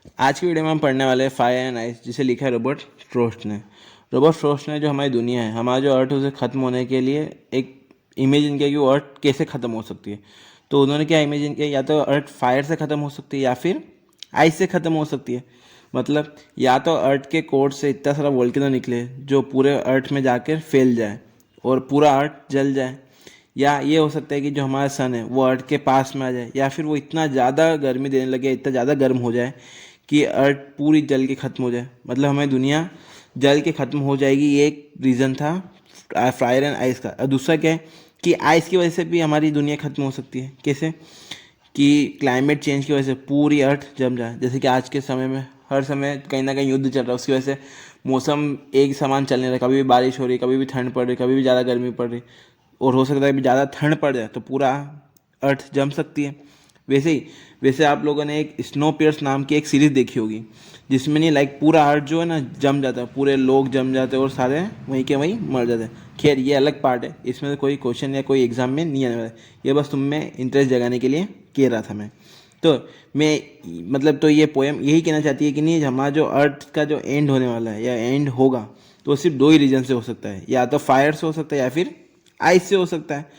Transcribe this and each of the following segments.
आज की वीडियो में हम पढ़ने वाले हैं फायर एंड आइस, जिसे लिखा है रॉबर्ट फ्रॉस्ट ने। रॉबर्ट फ्रॉस्ट ने जो हमारी दुनिया है, हमारा जो अर्थ है, उसे ख़त्म होने के लिए एक इमेजिन किया कि वो अर्थ कैसे ख़त्म हो सकती है। तो उन्होंने क्या इमेजिन किया, या तो अर्थ फायर से ख़त्म हो सकती है या फिर आइस से ख़त्म हो सकती है। मतलब या तो अर्थ के कोर से इतना सारा वोल्केनो निकले जो पूरे अर्थ में जाकर फैल जाए और पूरा अर्थ जल जाए, या ये हो सकता है कि जो हमारा सन है वो अर्थ के पास में आ जाए, या फिर वो इतना ज़्यादा गर्मी देने लगे, इतना ज़्यादा गर्म हो जाए कि अर्थ पूरी जल के ख़त्म हो जाए। मतलब हमें दुनिया जल के ख़त्म हो जाएगी। ये एक रीज़न था फायर एंड आइस का। और दूसरा क्या है कि आइस की वजह से भी हमारी दुनिया ख़त्म हो सकती है। कैसे? कि क्लाइमेट चेंज की वजह से पूरी अर्थ जम जाए। जैसे कि आज के समय में हर समय कहीं ना कहीं युद्ध चल रहा है, उसकी वजह से मौसम एक समान चल नहीं रहा। कभी भी बारिश हो रही, कभी भी ठंड पड़ रही, कभी भी ज़्यादा गर्मी पड़ रही, और हो सकता है कि ज़्यादा ठंड पड़ जाए तो पूरा अर्थ जम सकती है। वैसे आप लोगों ने एक स्नो पियर्स नाम की एक सीरीज़ देखी होगी, जिसमें नहीं लाइक पूरा अर्थ जो है ना जम जाता है, पूरे लोग जम जाते हैं और सारे वहीं के वहीं मर जाते हैं। खैर ये अलग पार्ट है, इसमें कोई क्वेश्चन या कोई एग्जाम में नहीं आने वाला है। ये बस तुम में इंटरेस्ट जगाने के लिए कह रहा था मैं। तो मैं मतलब तो ये पोएम यही कहना चाहती है कि नहीं, हमारा जो अर्थ का जो एंड होने वाला है या एंड होगा, तो सिर्फ दो ही रीजन से हो सकता है, या तो फायर से हो सकता है या फिर आइस से हो सकता है।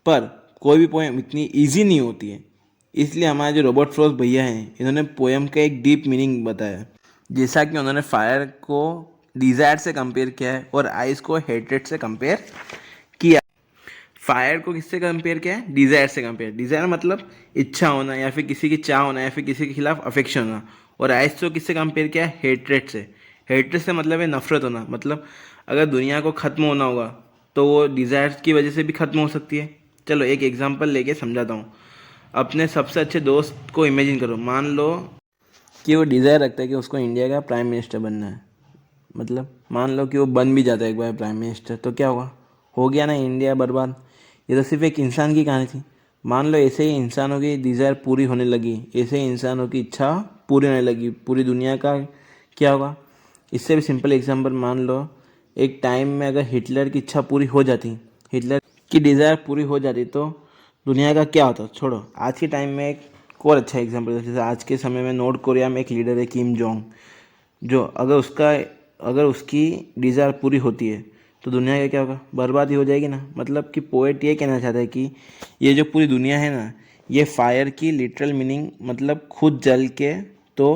पर कोई भी पोएम इतनी इजी नहीं होती है। इसलिए हमारे जो रॉबर्ट फ्रॉस्ट भैया हैं, इन्होंने पोएम का एक डीप मीनिंग बताया। जैसा कि उन्होंने फायर को डिज़ायर से कंपेयर किया है और आइस को हेट्रेड से कंपेयर किया। फायर को किससे कंपेयर किया है? डिज़ायर से कंपेयर। डिज़ायर मतलब इच्छा होना, या फिर किसी की चाह होना, या फिर किसी के खिलाफ अफेक्शन होना। और आइस को किससे कंपेयर किया है? हेट्रेड से। हेट्रेड से मतलब है नफरत होना। मतलब अगर दुनिया को ख़त्म होना होगा तो वो डिज़ायर की वजह से भी ख़त्म हो सकती है। चलो एक एग्जांपल लेके समझाता हूँ। अपने सबसे अच्छे दोस्त को इमेजिन करो। मान लो कि वो डिज़ायर रखता है कि उसको इंडिया का प्राइम मिनिस्टर बनना है। मतलब मान लो कि वो बन भी जाता है एक बार प्राइम मिनिस्टर, तो क्या होगा? हो गया ना इंडिया बर्बाद। ये तो सिर्फ एक इंसान की कहानी थी। मान लो ऐसे ही इंसानों की डिज़ायर पूरी होने लगी, ऐसे ही इंसानों की इच्छा पूरी होने लगी, पूरी दुनिया का क्या होगा? इससे भी सिंपल एग्जांपल मान लो, एक टाइम में अगर हिटलर की इच्छा पूरी हो जाती, हिटलर की डिज़ायर पूरी हो जाती, तो दुनिया का क्या होता? छोड़ो, आज के टाइम में एक और अच्छा एग्जांपल है। जैसे आज के समय में नॉर्थ कोरिया में एक लीडर है किम जोंग, जो अगर उसकी डिज़ायर पूरी होती है तो दुनिया का क्या होगा? बर्बाद ही हो जाएगी ना। मतलब कि पोएट ये कहना चाहता है कि ये जो पूरी दुनिया है ना, ये फायर की लिटरल मीनिंग मतलब खुद जल के तो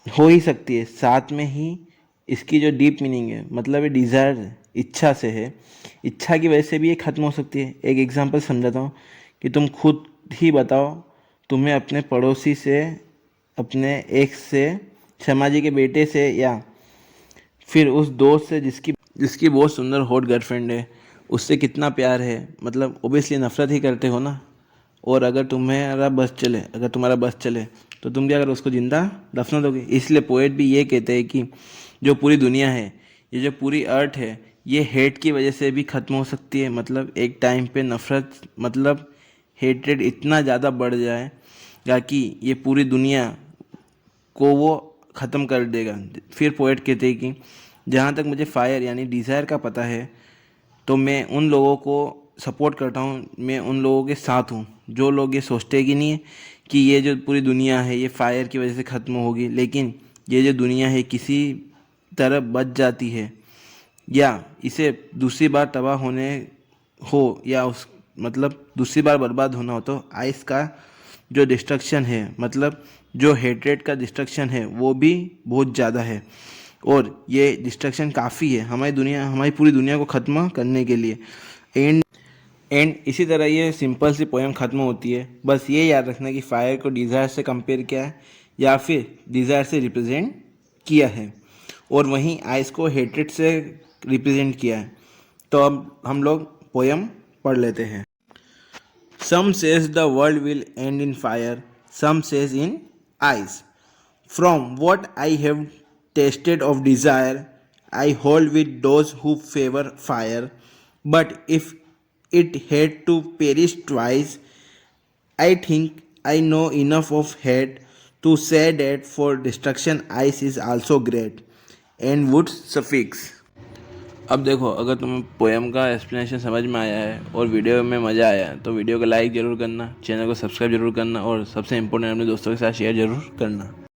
हो ही सकती है, साथ में ही इसकी जो डीप मीनिंग है, मतलब ये डिज़ायर इच्छा से है, इच्छा की वजह से भी ये ख़त्म हो सकती है। एक एग्जांपल समझाता हूँ कि तुम खुद ही बताओ, तुम्हें अपने पड़ोसी से, अपने एक्स से, शर्मा जी के बेटे से, या फिर उस दोस्त से जिसकी जिसकी बहुत सुंदर हॉट गर्लफ्रेंड है, उससे कितना प्यार है। मतलब ओबियसली नफरत ही करते हो ना। और अगर तुम्हारा बस चले तो तुम क्या करो? उसको जिंदा दफना दोगे। इसलिए पोएट भी ये कहते हैं कि जो पूरी दुनिया है, ये जो पूरी अर्थ है, ये हेट की वजह से भी ख़त्म हो सकती है। मतलब एक टाइम पे नफरत, मतलब हेट्रेड इतना ज़्यादा बढ़ जाएगा कि ये पूरी दुनिया को वो ख़त्म कर देगा। फिर पोएट कहते हैं कि जहाँ तक मुझे फायर यानी डिज़ायर का पता है, तो मैं उन लोगों को सपोर्ट करता हूँ, मैं उन लोगों के साथ हूँ जो लोग ये सोचते कि नहीं कि ये जो पूरी दुनिया है ये फायर की वजह से ख़त्म होगी, लेकिन ये जो दुनिया है किसी तरह बच जाती है, या इसे दूसरी बार तबाह होने हो, या उस मतलब दूसरी बार बर्बाद होना हो, तो आइस का जो डिस्ट्रक्शन है, मतलब जो हेट्रेड का डिस्ट्रक्शन है, वो भी बहुत ज़्यादा है। और ये डिस्ट्रक्शन काफ़ी है हमारी पूरी दुनिया को ख़त्म करने के लिए। एंड एंड इसी तरह ये सिंपल सी पोएम ख़त्म होती है। बस ये याद रखना कि फायर को डिज़ायर से कंपेयर किया है या फिर डिज़ायर से रिप्रेजेंट किया है, और वहीं आइस को हेट्रेड से रिप्रेजेंट किया है। तो अब हम लोग पोएम पढ़ लेते हैं। Some says the world will end in fire, some says in ice. From what I have tasted of desire, I hold with those who favor fire. But if it had to perish twice, I think I know enough of hate to say that for destruction ice is also great and would suffix. अब देखो, अगर तुम्हें poem का explanation समझ में आया है और वीडियो में मज़ा आया है तो वीडियो को लाइक ज़रूर करना, चैनल को सब्सक्राइब जरूर करना और सबसे इम्पोर्टेंट अपने दोस्तों के साथ शेयर ज़रूर करना।